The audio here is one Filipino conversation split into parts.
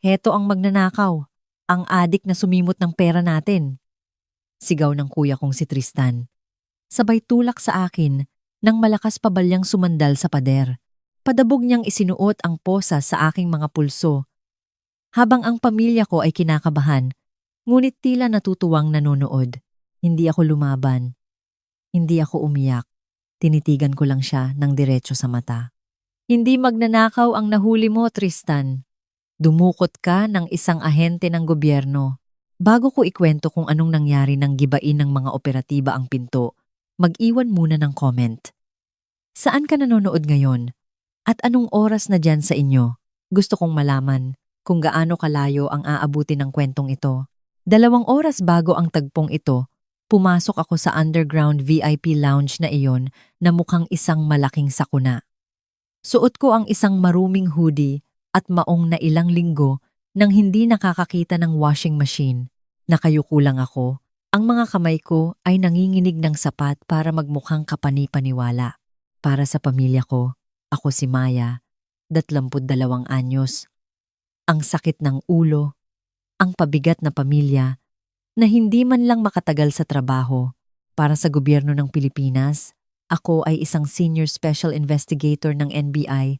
Heto ang magnanakaw, ang adik na sumimot ng pera natin. Sigaw ng kuya kong si Tristan. Sabay tulak sa akin nang malakas pa balyang sumandal sa pader. Padabog niyang isinuot ang posa sa aking mga pulso. Habang ang pamilya ko ay kinakabahan, ngunit tila natutuwang nanonood. Hindi ako lumaban. Hindi ako umiyak. Tinitigan ko lang siya ng diretso sa mata. Hindi magnanakaw ang nahuli mo, Tristan. Dumukot ka ng isang ahente ng gobyerno. Bago ko ikwento kung anong nangyari nang gibain ng mga operatiba ang pinto, mag-iwan muna ng comment. Saan ka nanonood ngayon? At anong oras na dyan sa inyo? Gusto kong malaman kung gaano kalayo ang aabuti ng kwentong ito. 2 oras bago ang tagpong ito, pumasok ako sa underground VIP lounge na iyon na mukhang isang malaking sakuna. Suot ko ang isang maruming hoodie at maong na ilang linggo nang hindi nakakakita ng washing machine. Nakayuko lang ako. Ang mga kamay ko ay nanginginig ng sapat para magmukhang kapani-paniwala. Para sa pamilya ko, ako si Maya, 22 anyos. Ang sakit ng ulo, ang pabigat na pamilya, na hindi man lang makatagal sa trabaho. Para sa gobyerno ng Pilipinas, ako ay isang senior special investigator ng NBI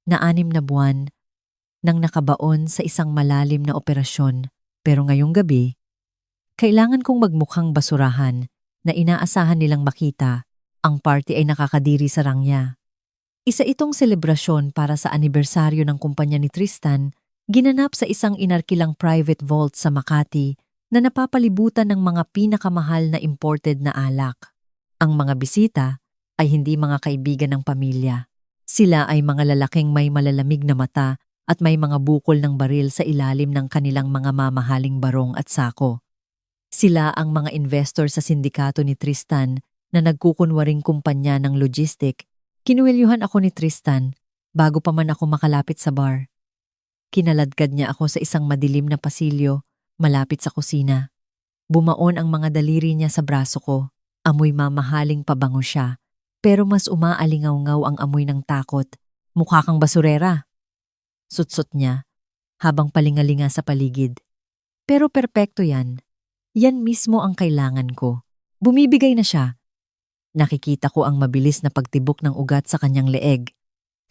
na 6 na buwan nang nakabaon sa isang malalim na operasyon. Pero ngayong gabi, kailangan kong magmukhang basurahan na inaasahan nilang makita. Ang party ay nakakadiri sa rangya. Isa itong selebrasyon para sa anibersaryo ng kumpanya ni Tristan, ginanap sa isang inarkilang private vault sa Makati na napapalibutan ng mga pinakamahal na imported na alak. Ang mga bisita ay hindi mga kaibigan ng pamilya. Sila ay mga lalaking may malalamig na mata at may mga bukol ng baril sa ilalim ng kanilang mga mamahaling barong at sako. Sila ang mga investor sa sindikato ni Tristan na nagkukunwaring kumpanya ng logistic. Kinuwelyuhan ako ni Tristan bago pa man ako makalapit sa bar. Kinaladkad niya ako sa isang madilim na pasilyo malapit sa kusina. Bumaon ang mga daliri niya sa braso ko. Amoy mamahaling pabango siya, pero mas umaalingaw-ngaw ang amoy ng takot. Mukha kang basurera. Sutsot niya habang palingalinga sa paligid. Pero perpekto yan. Yan mismo ang kailangan ko. Bumibigay na siya. Nakikita ko ang mabilis na pagtibok ng ugat sa kanyang leeg.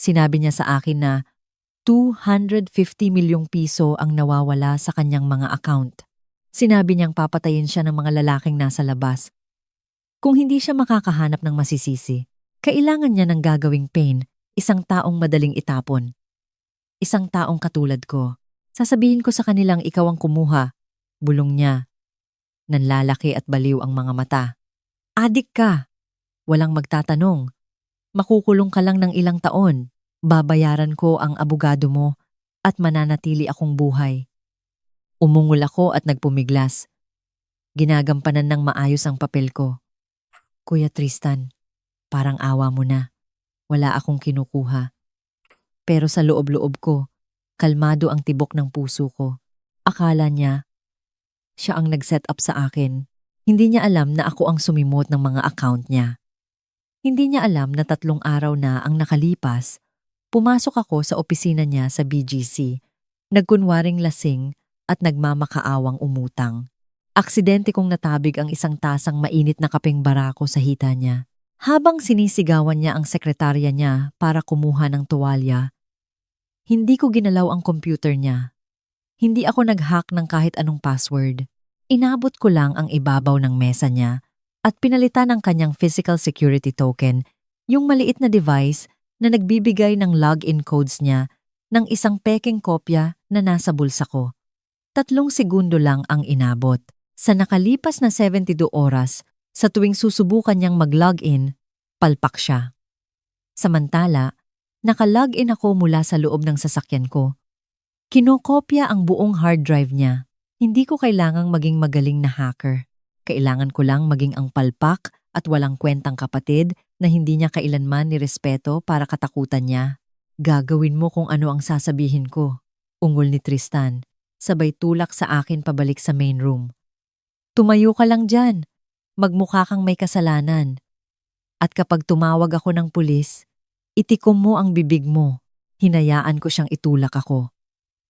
Sinabi niya sa akin na 250 milyong piso ang nawawala sa kanyang mga account. Sinabi niyang papatayin siya ng mga lalaking nasa labas. Kung hindi siya makakahanap ng masisisi, kailangan niya ng gagawing pain, isang taong madaling itapon. Isang taong katulad ko. Sasabihin ko sa kanilang ikaw ang kumuha. Bulong niya. Nanlalaki at baliw ang mga mata. Adik ka. Walang magtatanong. Makukulong ka lang ng ilang taon. Babayaran ko ang abogado mo at mananatili akong buhay. Umungol ako at nagpumiglas. Ginagampanan ng maayos ang papel ko. Kuya Tristan, parang awa mo na. Wala akong kinukuha. Pero sa loob-loob ko, kalmado ang tibok ng puso ko. Akala niya, siya ang nag-set up sa akin. Hindi niya alam na ako ang sumimot ng mga account niya. Hindi niya alam na 3 araw na ang nakalipas, pumasok ako sa opisina niya sa BGC, nagkunwaring lasing at nagmamakaawang umutang. Aksidente kong natabig ang isang tasang mainit na kapeng barako sa hita niya. Habang sinisigawan niya ang sekretarya niya para kumuha ng tuwalya, hindi ko ginalaw ang computer niya. Hindi ako nag-hack ng kahit anong password. Inabot ko lang ang ibabaw ng mesa niya at pinalitan ng kanyang physical security token, yung maliit na device na nagbibigay ng login codes niya ng isang peking kopya na nasa bulsa ko. 3 segundo lang ang inabot. Sa nakalipas na 72 oras, sa tuwing susubukan niyang mag-login, palpak siya. Samantala, naka-login ako mula sa loob ng sasakyan ko. Kinokopya ang buong hard drive niya. Hindi ko kailangang maging magaling na hacker. Kailangan ko lang maging ang palpak at walang kwentang kapatid na hindi niya kailanman nirespeto para katakutan niya. Gagawin mo kung ano ang sasabihin ko, ungol ni Tristan, sabay tulak sa akin pabalik sa main room. Tumayo ka lang dyan. Magmukha kang may kasalanan. At kapag tumawag ako ng pulis, itikom mo ang bibig mo. Hinayaan ko siyang itulak ako.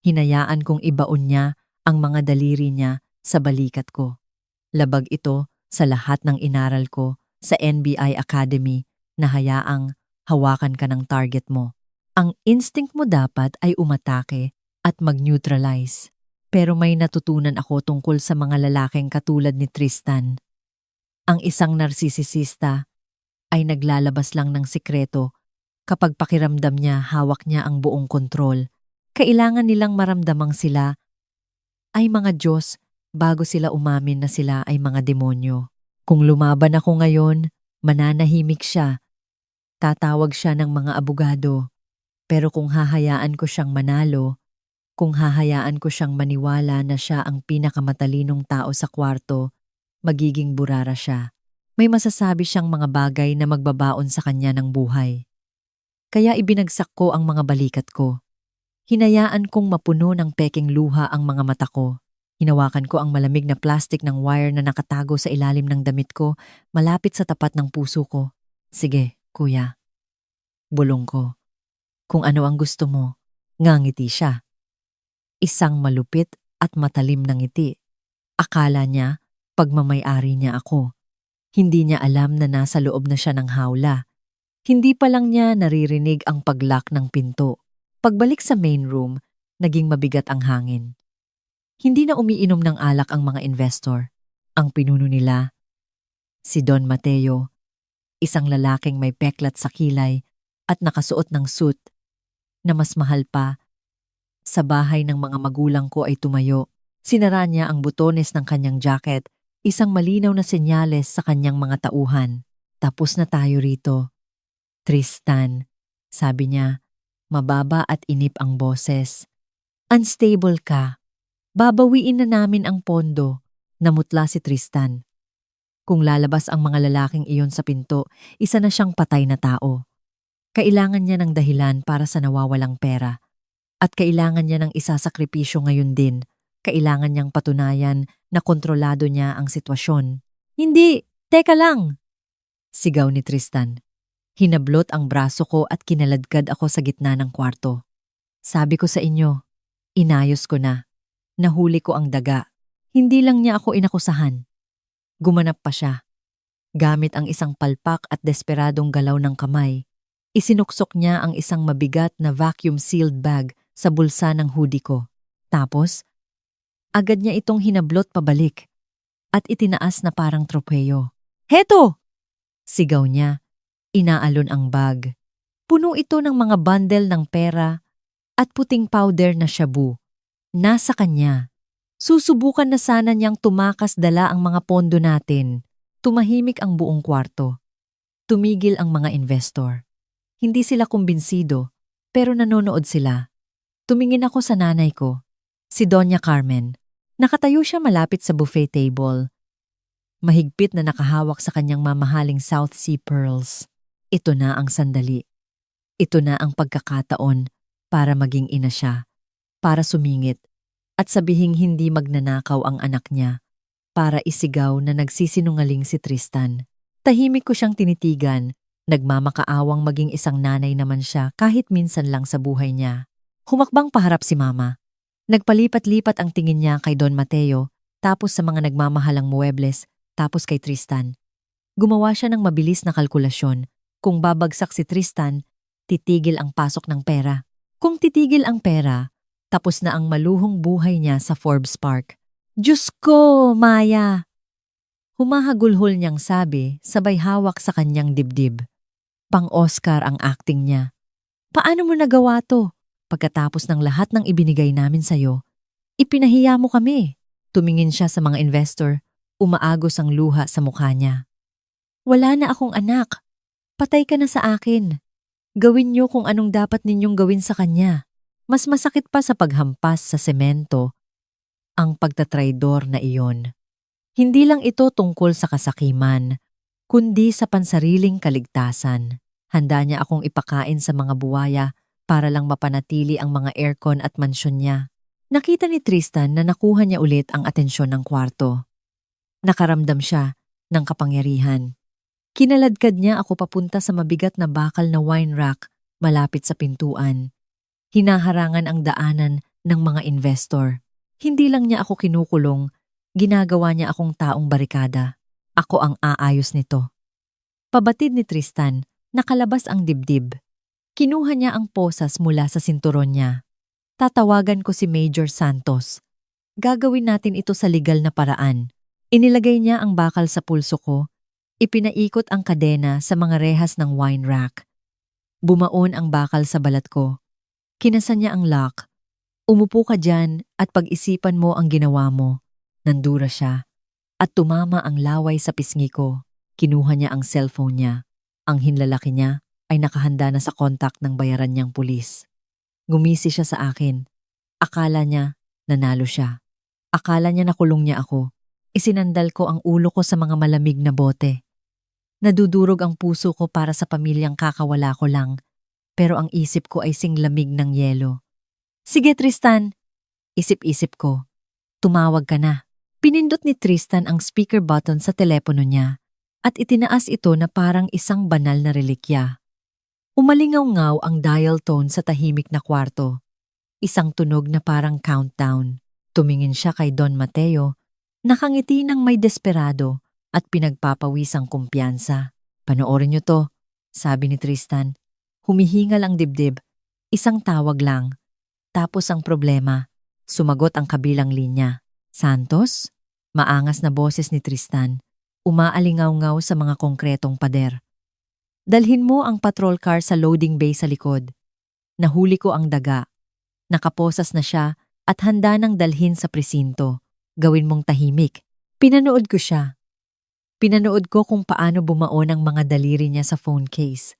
Hinayaan kong ibaon niya ang mga daliri niya sa balikat ko. Labag ito sa lahat ng inaral ko sa NBI Academy na hayaang hawakan ka ng target mo. Ang instinct mo dapat ay umatake at mag-neutralize. Pero may natutunan ako tungkol sa mga lalaking katulad ni Tristan. Ang isang narsisisista ay naglalabas lang ng sikreto kapag pakiramdam niya hawak niya ang buong kontrol. Kailangan nilang maramdamang sila ay mga Diyos bago sila umamin na sila ay mga demonyo. Kung lumaban ako ngayon, mananahimik siya. Tatawag siya ng mga abogado. Pero kung hahayaan ko siyang manalo, kung hahayaan ko siyang maniwala na siya ang pinakamatalinong tao sa kwarto, magiging burara siya. May masasabi siyang mga bagay na magbabaon sa kanya ng buhay. Kaya ibinagsak ko ang mga balikat ko. Hinayaan kong mapuno ng peking luha ang mga mata ko. Hinawakan ko ang malamig na plastic ng wire na nakatago sa ilalim ng damit ko, malapit sa tapat ng puso ko. Sige, kuya. Bulong ko. Kung ano ang gusto mo, ngangiti siya. Isang malupit at matalim na ngiti. Akala niya, pagmamay-ari niya ako. Hindi niya alam na nasa loob na siya ng hawla. Hindi pa lang niya naririnig ang paglock ng pinto. Pagbalik sa main room, naging mabigat ang hangin. Hindi na umiinom ng alak ang mga investor. Ang pinuno nila, si Don Mateo, isang lalaking may peklat sa kilay at nakasuot ng suit na mas mahal pa. Sa bahay ng mga magulang ko ay tumayo. Sinara niya ang butones ng kanyang jacket, isang malinaw na senyales sa kanyang mga tauhan. Tapos na tayo rito. Tristan, sabi niya, mababa at inip ang boses. Unstable ka. Babawiin na namin ang pondo. Namutla si Tristan. Kung lalabas ang mga lalaking iyon sa pinto, isa na siyang patay na tao. Kailangan niya ng dahilan para sa nawawalang pera. At kailangan niya ng isasakripisyo ngayon din. Kailangan niyang patunayan na kontrolado niya ang sitwasyon. Hindi! Teka lang! Sigaw ni Tristan. Hinablot ang braso ko at kinaladkad ako sa gitna ng kwarto. Sabi ko sa inyo, inayos ko na. Nahuli ko ang daga. Hindi lang niya ako inakusahan. Gumanap pa siya. Gamit ang isang palpak at desperadong galaw ng kamay, isinuksok niya ang isang mabigat na vacuum-sealed bag sa bulsa ng hoodie ko. Tapos, agad niya itong hinablot pabalik at itinaas na parang tropeyo. Heto! Sigaw niya. Inaalon ang bag. Puno ito ng mga bundle ng pera at puting powder na shabu. Nasa kanya. Susubukan na sana niyang tumakas dala ang mga pondo natin. Tumahimik ang buong kwarto. Tumigil ang mga investor. Hindi sila kumbinsido, pero nanonood sila. Tumingin ako sa nanay ko, si Doña Carmen. Nakatayo siya malapit sa buffet table. Mahigpit na nakahawak sa kanyang mamahaling South Sea pearls. Ito na ang sandali. Ito na ang pagkakataon para maging ina siya, para sumingit, at sabihing hindi magnanakaw ang anak niya, para isigaw na nagsisinungaling si Tristan. Tahimik ko siyang tinitigan, nagmamakaawang maging isang nanay naman siya kahit minsan lang sa buhay niya. Humakbang paharap si Mama. Nagpalipat-lipat ang tingin niya kay Don Mateo, tapos sa mga nagmamahalang muebles, tapos kay Tristan. Gumawa siya ng mabilis na kalkulasyon. Kung babagsak si Tristan, titigil ang pasok ng pera. Kung titigil ang pera, tapos na ang maluhong buhay niya sa Forbes Park. Diyos ko, Maya! Humahagulhol niyang sabi, sabay hawak sa kanyang dibdib. Pang-Oscar ang acting niya. Paano mo nagawa to? Pagkatapos ng lahat ng ibinigay namin sa'yo, ipinahiya mo kami. Tumingin siya sa mga investor, umaagos ang luha sa mukha niya. Wala na akong anak. Patay ka na sa akin. Gawin niyo kung anong dapat ninyong gawin sa kanya. Mas masakit pa sa paghampas sa semento ang pagtatraidor na iyon. Hindi lang ito tungkol sa kasakiman, kundi sa pansariling kaligtasan. Handa niya akong ipakain sa mga buwaya para lang mapanatili ang mga aircon at mansyon niya. Nakita ni Tristan na nakuha niya ulit ang atensyon ng kwarto. Nakaramdam siya ng kapangyarihan. Kinaladkad niya ako papunta sa mabigat na bakal na wine rack malapit sa pintuan. Hinaharangan ang daanan ng mga investor. Hindi lang niya ako kinukulong, ginagawa niya akong taong barikada. Ako ang aayos nito. Pabatid ni Tristan, nakalabas ang dibdib. Kinuha niya ang posas mula sa sinturon niya. Tatawagan ko si Major Santos. Gagawin natin ito sa legal na paraan. Inilagay niya ang bakal sa pulso ko. Ipinaikot ang kadena sa mga rehas ng wine rack. Bumaon ang bakal sa balat ko. Kinasan niya ang lock. Umupo ka dyan at pag-isipan mo ang ginawa mo. Nandura siya. At tumama ang laway sa pisngi ko. Kinuha niya ang cellphone niya. Ang hinlalaki niya ay nakahanda na sa kontak ng bayaran niyang pulis. Gumisi siya sa akin. Akala niya nanalo siya. Akala niya nakulong niya ako. Isinandal ko ang ulo ko sa mga malamig na bote. Nadudurog ang puso ko para sa pamilyang kakawala ko lang. Pero ang isip ko ay singlamig ng yelo. Sige Tristan, isip-isip ko. Tumawag ka na. Pinindot ni Tristan ang speaker button sa telepono niya at itinaas ito na parang isang banal na relikya. Umalingaw-ngaw ang dial tone sa tahimik na kwarto. Isang tunog na parang countdown. Tumingin siya kay Don Mateo, nakangiti ng may desperado at pinagpapawisang kumpiyansa. Panoorin niyo to, sabi ni Tristan. Humihingal ang dibdib. Isang tawag lang. Tapos ang problema. Sumagot ang kabilang linya. Santos? Maangas na boses ni Tristan. Umaalingaw-ngaw sa mga konkretong pader. Dalhin mo ang patrol car sa loading bay sa likod. Nahuli ko ang daga. Nakaposas na siya at handa nang dalhin sa presinto. Gawin mong tahimik. Pinanood ko siya. Pinanood ko kung paano bumaon ang mga daliri niya sa phone case.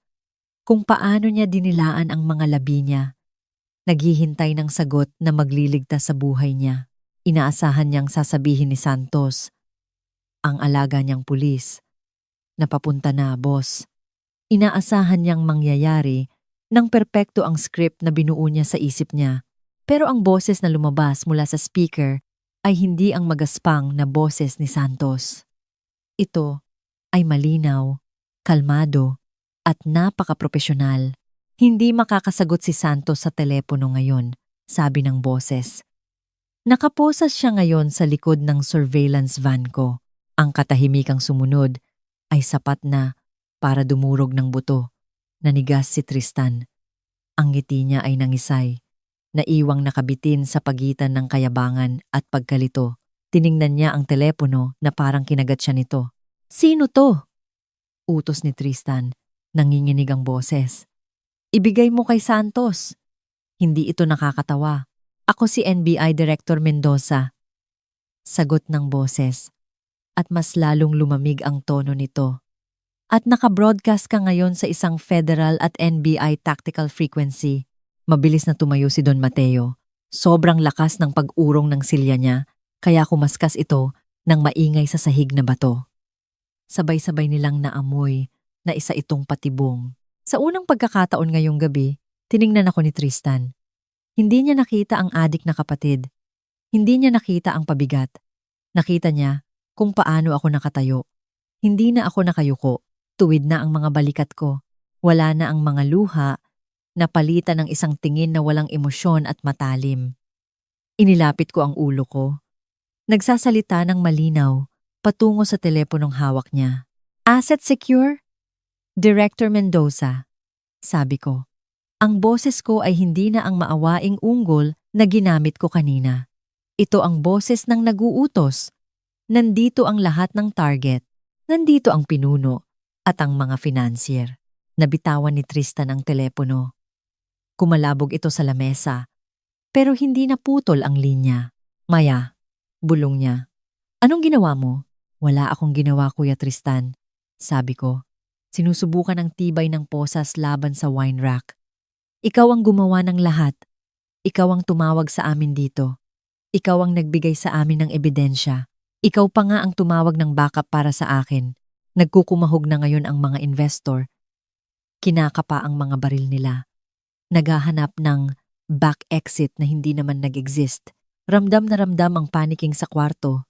Kung paano niya dinilaan ang mga labi niya. Naghihintay ng sagot na magliligtas sa buhay niya. Inaasahan niyang sasabihin ni Santos, ang alaga niyang pulis, napapunta na, boss. Inaasahan niyang mangyayari nang perpekto ang script na binuo niya sa isip niya. Pero ang boses na lumabas mula sa speaker ay hindi ang magaspang na boses ni Santos. Ito ay malinaw, kalmado, at napaka-propesyonal. Hindi makakasagot si Santos sa telepono ngayon, sabi ng boses. Nakaposas siya ngayon sa likod ng surveillance van ko. Ang katahimikang sumunod ay sapat na para dumurog ng buto. Nanigas si Tristan. Ang ngiti niya ay nangisay. Naiwang nakabitin sa pagitan ng kayabangan at pagkalito. Tiningnan niya ang telepono na parang kinagat siya nito. Sino to? Utos ni Tristan. Nanginginig ang boses. Ibigay mo kay Santos. Hindi ito nakakatawa. Ako si NBI Director Mendoza. Sagot ng boses. At mas lalong lumamig ang tono nito. At naka-broadcast ka ngayon sa isang federal at NBI tactical frequency. Mabilis na tumayo si Don Mateo. Sobrang lakas ng pag-urong ng silya niya, kaya kumaskas ito ng maingay sa sahig na bato. Sabay-sabay nilang naamoy na isa itong patibong. Sa unang pagkakataon ngayong gabi, tiningnan ako ni Tristan. Hindi niya nakita ang adik na kapatid. Hindi niya nakita ang pabigat. Nakita niya kung paano ako nakatayo. Hindi na ako nakayuko. Tuwid na ang mga balikat ko. Wala na ang mga luha, napalitan ng isang tingin na walang emosyon at matalim. Inilapit ko ang ulo ko. Nagsasalita ng malinaw, patungo sa teleponong hawak niya. Asset secure? Director Mendoza, sabi ko. Ang boses ko ay hindi na ang maawaing unggol na ginamit ko kanina. Ito ang boses ng naguutos. Nandito ang lahat ng target. Nandito ang pinuno at ang mga financier. Nabitawan ni Tristan ang telepono. Kumalabog ito sa lamesa. Pero hindi naputol ang linya. Maya, bulong niya. Anong ginawa mo? Wala akong ginawa, Kuya Tristan. Sabi ko. Sinusubukan ang tibay ng posas laban sa wine rack. Ikaw ang gumawa ng lahat. Ikaw ang tumawag sa amin dito. Ikaw ang nagbigay sa amin ng ebidensya. Ikaw pa nga ang tumawag ng backup para sa akin. Nagkukumahog na ngayon ang mga investor. Kinakapa ang mga baril nila. Naghahanap ng back exit na hindi naman nag-exist. Ramdam na ramdam ang paniking sa kwarto.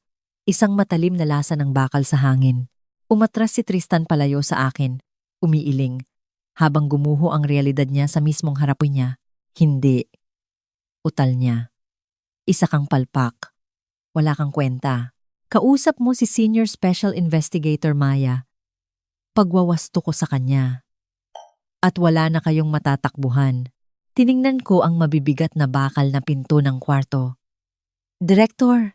Isang matalim na lasa ng bakal sa hangin. Umatras si Tristan palayo sa akin. Umiiling. Habang gumuho ang realidad niya sa mismong harapin niya. Hindi. Utal niya. Isa kang palpak. Wala kang kwenta. Kausap mo si Senior Special Investigator Maya. Pagwawasto ko sa kanya. At wala na kayong matatakbuhan. Tiningnan ko ang mabibigat na bakal na pinto ng kwarto. Director,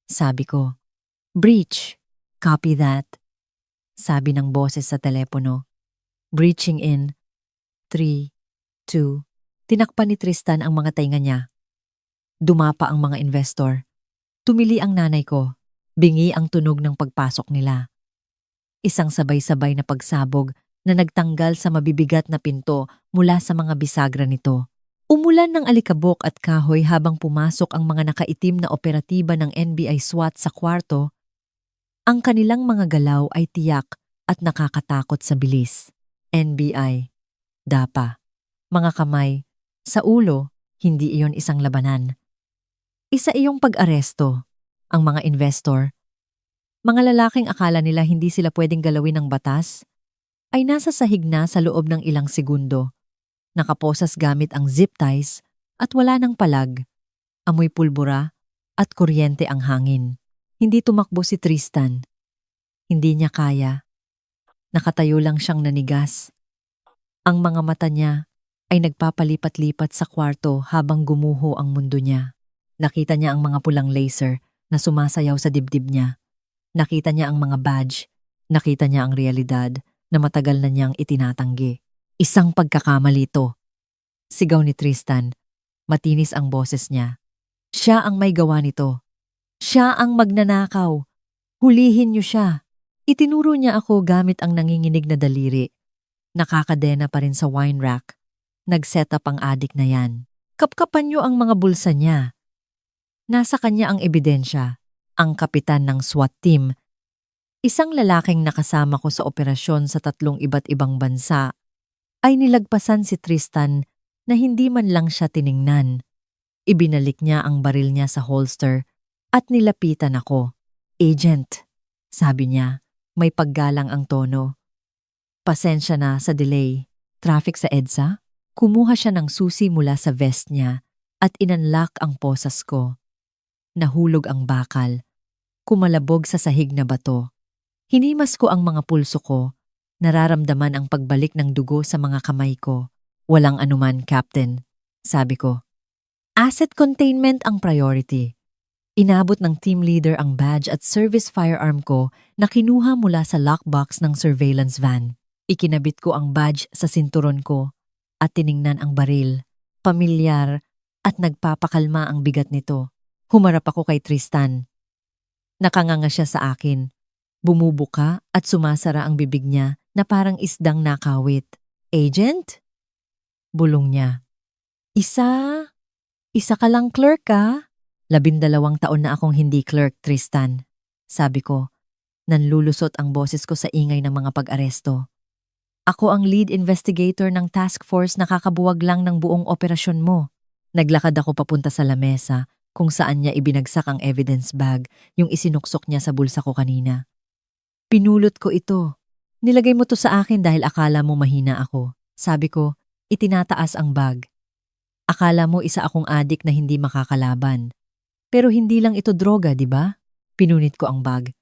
sabi ko. Breach. Copy that. Sabi ng boses sa telepono. Breaching in. 3, 2. Tinakpan ni Tristan ang mga tainga niya. Dumapa ang mga investor. Tumili ang nanay ko. Bingi ang tunog ng pagpasok nila. Isang sabay-sabay na pagsabog na nagtanggal sa mabibigat na pinto mula sa mga bisagra nito. Umulan ng alikabok at kahoy habang pumasok ang mga nakaitim na operatiba ng NBI SWAT sa kwarto. Ang kanilang mga galaw ay tiyak at nakakatakot sa bilis. NBI, DAPA, mga kamay, sa ulo, hindi iyon isang labanan. Isa iyong pag-aresto, ang mga investor. Mga lalaking akala nila hindi sila pwedeng galawin ng batas, ay nasa sahig na sa loob ng ilang segundo. Nakaposas gamit ang zip ties at wala ng palag. Amoy pulbura at kuryente ang hangin. Hindi tumakbo si Tristan. Hindi niya kaya. Nakatayo lang siyang nanigas. Ang mga mata niya ay nagpapalipat-lipat sa kwarto habang gumuho ang mundo niya. Nakita niya ang mga pulang laser na sumasayaw sa dibdib niya. Nakita niya ang mga badge. Nakita niya ang realidad na matagal na niyang itinatanggi. Isang pagkakamali to. Sigaw ni Tristan. Matinis ang boses niya. Siya ang may gawa nito. Siya ang magnanakaw. Hulihin niyo siya. Itinuro niya ako gamit ang nanginginig na daliri. Nakakadena pa rin sa wine rack. Nag-set up ang adik na yan. Kapkapan niyo ang mga bulsa niya. Nasa kanya ang ebidensya. Ang kapitan ng SWAT team. Isang lalaking nakasama ko sa operasyon sa 3 iba't ibang bansa ay nilagpasan si Tristan na hindi man lang siya tiningnan. Ibinalik niya ang baril niya sa holster at nilapitan ako. Agent, sabi niya, may paggalang ang tono. Pasensya na sa delay. Traffic sa EDSA? Kumuha siya ng susi mula sa vest niya at inunlock ang posas ko. Nahulog ang bakal. Kumalabog sa sahig na bato. Hinimas ko ang mga pulso ko. Nararamdaman ang pagbalik ng dugo sa mga kamay ko. Walang anuman, Captain. Sabi ko. Asset containment ang priority. Inabot ng team leader ang badge at service firearm ko na kinuha mula sa lockbox ng surveillance van. Ikinabit ko ang badge sa sinturon ko at tiningnan ang baril. Pamilyar at nagpapakalma ang bigat nito. Humarap ako kay Tristan. Nakanganga siya sa akin. Bumubuka at sumasara ang bibig niya na parang isdang nakawit. Agent? Bulong niya. Isa ka lang clerk ka? 12 taon na akong hindi clerk, Tristan. Sabi ko, nanlulusot ang boses ko sa ingay ng mga pag-aresto. Ako ang lead investigator ng task force na kakabuwag lang ng buong operasyon mo. Naglakad ako papunta sa lamesa kung saan niya ibinagsak ang evidence bag, yung isinuksok niya sa bulsa ko kanina. Pinulot ko ito. Nilagay mo to sa akin dahil akala mo mahina ako. Sabi ko, itinataas ang bag. Akala mo isa akong adik na hindi makakalaban. Pero hindi lang ito droga, di ba? Pinunit ko ang bag.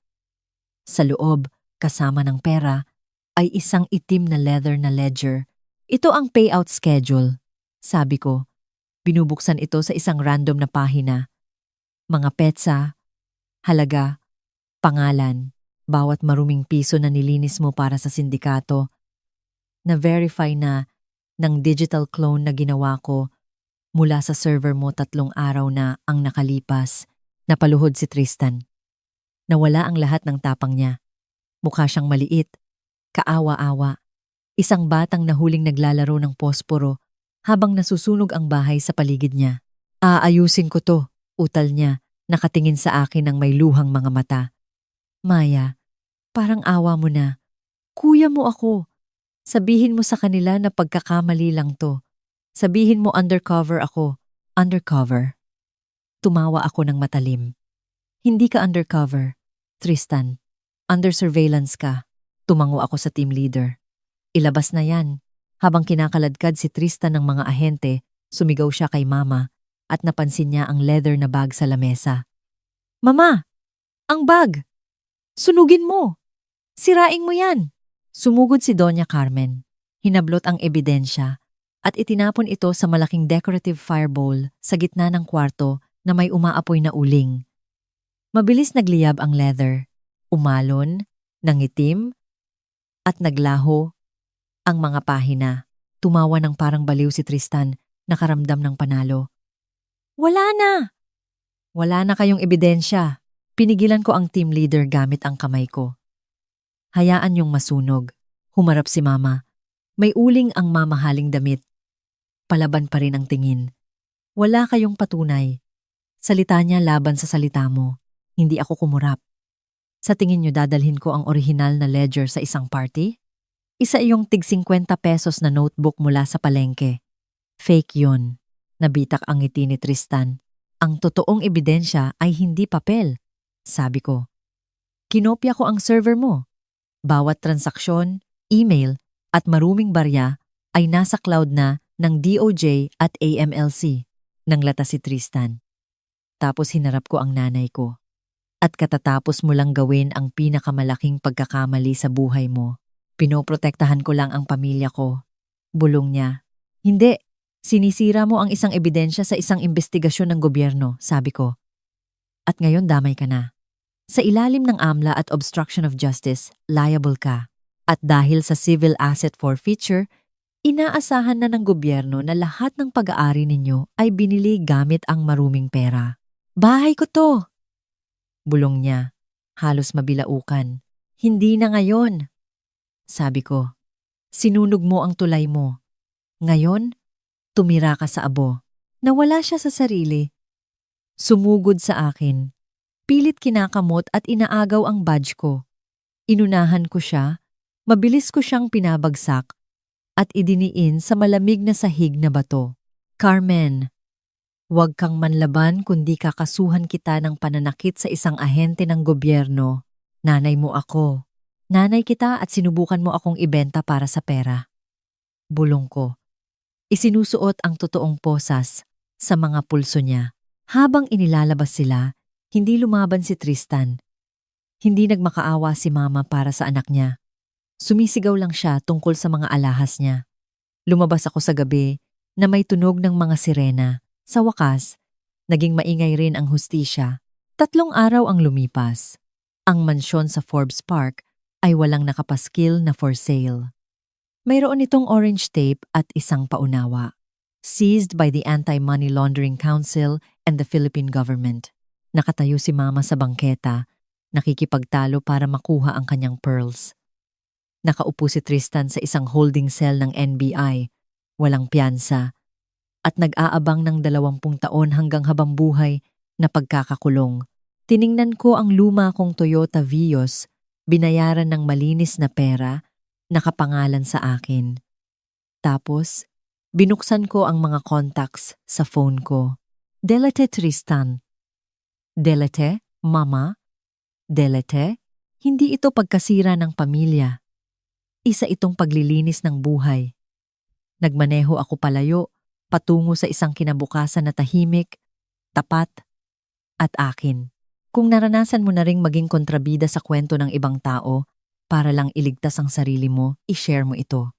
Sa loob, kasama ng pera, ay isang itim na leather na ledger. Ito ang payout schedule. Sabi ko, binubuksan ito sa isang random na pahina. Mga petsa, halaga, pangalan, bawat maruming piso na nilinis mo para sa sindikato. Na-verify na ng digital clone na ginawa ko mula sa server mo 3 araw na ang nakalipas. Napaluhod si Tristan. Nawala ang lahat ng tapang niya. Mukha siyang maliit, kaawa-awa. Isang batang nahuling naglalaro ng posporo habang nasusunog ang bahay sa paligid niya. Aayusin ko to, utal niya, nakatingin sa akin ng may luhang mga mata. Maya, parang awa mo na. Kuya mo ako. Sabihin mo sa kanila na pagkakamali lang to. Sabihin mo undercover ako. Undercover. Tumawa ako ng matalim. Hindi ka undercover, Tristan. Under surveillance ka. Tumango ako sa team leader. Ilabas na yan. Habang kinakaladkad si Tristan ng mga ahente, sumigaw siya kay Mama. at napansin niya ang leather na bag sa lamesa. Mama! Ang bag! Sunugin mo! Sirain mo yan! Sumugod si Doña Carmen. Hinablot ang ebidensya at itinapon ito sa malaking decorative firebowl sa gitna ng kwarto na may umaapoy na uling. Mabilis nagliyab ang leather, umalon, nangitim, at naglaho ang mga pahina. Tumawa ng parang baliw si Tristan, nakaramdam ng panalo. Wala na! Wala na kayong ebidensya. Pinigilan ko ang team leader gamit ang kamay ko. Hayaan yung masunog. Humarap si Mama. May uling ang mamahaling damit. Palaban pa rin ang tingin. Wala kayong patunay. Salita niya laban sa salita mo. Hindi ako kumurap. Sa tingin niyo dadalhin ko ang orihinal na ledger sa isang party? Isa iyong tig 50 pesos na notebook mula sa palengke. Fake yun. Nabitak ang ngiti ni Tristan. Ang totoong ebidensya ay hindi papel. Sabi ko. Kinopya ko ang server mo. Bawat transaksyon, email, at maruming barya ay nasa cloud na ng DOJ at AMLC. Nanglata si Tristan. Tapos hinarap ko ang nanay ko. At katatapos mo lang gawin ang pinakamalaking pagkakamali sa buhay mo. Pinoprotektahan ko lang ang pamilya ko. Bulong niya. Hindi, sinisira mo ang isang ebidensya sa isang investigasyon ng gobyerno, sabi ko. At ngayon damay ka na. Sa ilalim ng AMLA at obstruction of justice, liable ka. At dahil sa civil asset forfeiture, inaasahan na ng gobyerno na lahat ng pag-aari ninyo ay binili gamit ang maruming pera. Bahay ko to! Bulong niya, halos mabilaukan. Hindi na ngayon. Sabi ko, sinunog mo ang tulay mo. Ngayon, tumira ka sa abo. Nawala siya sa sarili. Sumugod sa akin. Pilit kinakamot at inaagaw ang badge ko. Inunahan ko siya, mabilis ko siyang pinabagsak at idiniin sa malamig na sahig na bato. Carmen, huwag kang manlaban kundi kakasuhan kita ng pananakit sa isang ahente ng gobyerno. Nanay mo ako. Nanay kita at sinubukan mo akong ibenta para sa pera. Bulong ko. Isinusuot ang totoong posas sa mga pulso niya. Habang inilalabas sila, hindi lumaban si Tristan. Hindi nagmakaawa si Mama para sa anak niya. Sumisigaw lang siya tungkol sa mga alahas niya. Lumabas ako sa gabi na may tunog ng mga sirena. Sa wakas, naging maingay rin ang hustisya. 3 araw ang lumipas. Ang mansyon sa Forbes Park ay walang nakapaskil na for sale. Mayroon itong orange tape at isang paunawa. Seized by the Anti-Money Laundering Council and the Philippine government. Nakatayo si Mama sa bangketa, nakikipagtalo para makuha ang kanyang pearls. Nakaupo si Tristan sa isang holding cell ng NBI, walang piyansa, at nag-aabang ng 20 taon hanggang habang buhay na pagkakakulong. Tiningnan ko ang luma kong Toyota Vios, binayaran ng malinis na pera, nakapangalan sa akin. Tapos, binuksan ko ang mga contacts sa phone ko. Delete Tristan. Delete, Mama? Delete? Hindi ito pagkasira ng pamilya. Isa itong paglilinis ng buhay. Nagmaneho ako palayo, patungo sa isang kinabukasan na tahimik, tapat, at akin. Kung naranasan mo na ring maging kontrabida sa kwento ng ibang tao, para lang iligtas ang sarili mo, i-share mo ito.